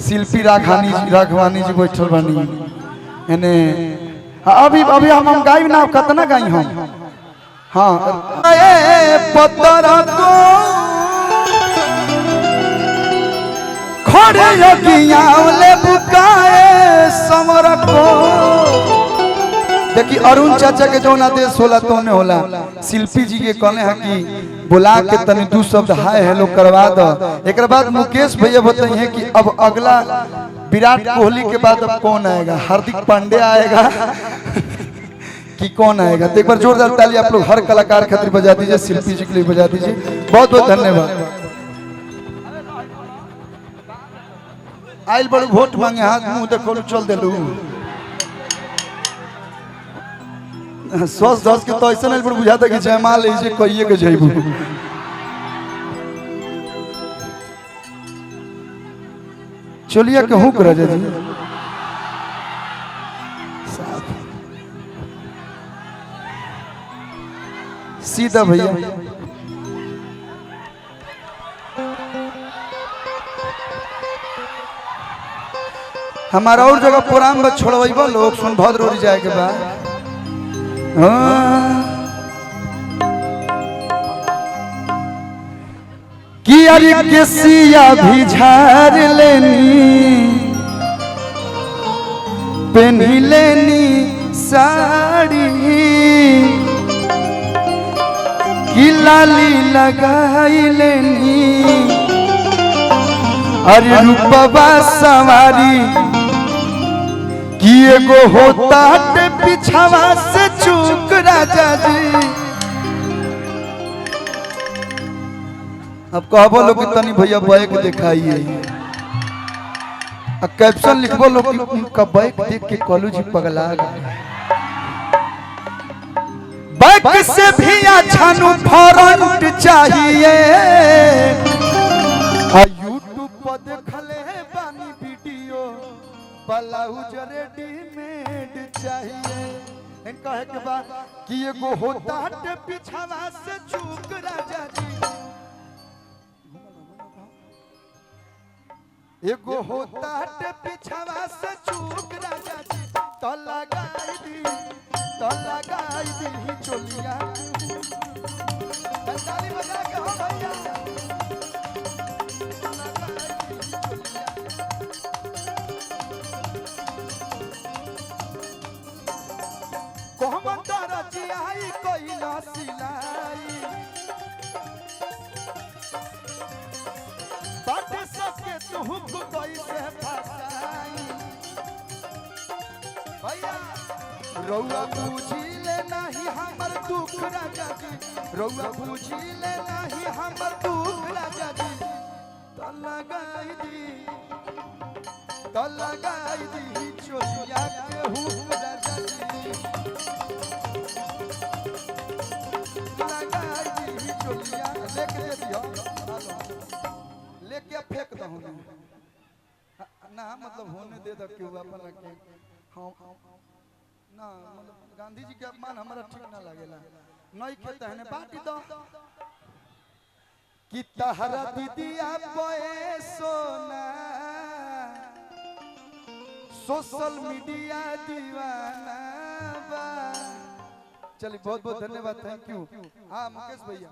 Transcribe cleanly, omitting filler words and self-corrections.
शिल्पी राघवानी जी बैठल बानी एने। अभी अभी हम गाई ना कतना गाई हम। हाँ पत्थर को खड़े ले बुकाए समर को। देखिए अरुण चाचा के जो आदेश होला तो ने होला। शिल्पी जी के कहने हैं कि बुला के तनी दो शब्द हाय हेलो करवा दो। एक बाद मुकेश भैया बताइए हैं कि अब अगला विराट कोहली के बाद अब कौन आएगा? हार्दिक पांड्या आएगा कि कौन आएगा? तो एक बार जोरदार ताली आप लोग हर कलाकार खातिर बजा दीजिए, शिल्पी जी के लिए बजा दीजिए। बहुत बहुत धन्यवाद। आइल बड़ू वोट मांगे हाथ मुंह देखो चल दिलू सस धस के तो ऐसा नहीं बुझाता कि जयमाल ऐसे कहिए के जइबू। चलिए के हुक राजा जी सीधा भैया। हमारा और जगह प्रोग्राम में छोड़वा लोग सोनभद्र और जाए के बाद कि अरे केसिया भी झाड़ लेनी पहनी लेनी साड़ी कि लाली लगाई लेनी अरे रूपवा सवारी कि एगो होता पिछावा से चूक राजा जी। अब कहबो लोग तनी भैया बैक दिखाइए कैप्शन लिखबो लोग उनका बैक देख के कॉलेज जी पगला गए। बैक से भी अच्छा नु फ्रंट चाहिए। यूट्यूब पर देखले बानी वीडियो ब्लाउज रेडीमेड चाहिए। इनका है के बाद कि एगो होता हट पिछावा से चूक राजा जी। एगो होता हट पिछावा से चूक राजा जी। तो लगाई दी चोलिया ताली बजा के हो भैया। रौआ बुझिले नहीं हमर दुख राजा जी। रौआ बुझिले नहीं हमर दुख राजा जी। तो लगाई दी चोलिया के हुक राजा जी। लगाई दी चोलिया लेके दियो लेके फेंक दो ना मतलब होने दे दो क्यों अपन के हम ना मतलब गांधी जी के अपमान हमारा ठीक ना लगेला। नहीं खेता है बाटी दो कि तहरा दीदिया पे सोना सोशल मीडिया दीवाना बा। चलिए बहुत बहुत धन्यवाद, थैंक यू। हाँ मुकेश भैया।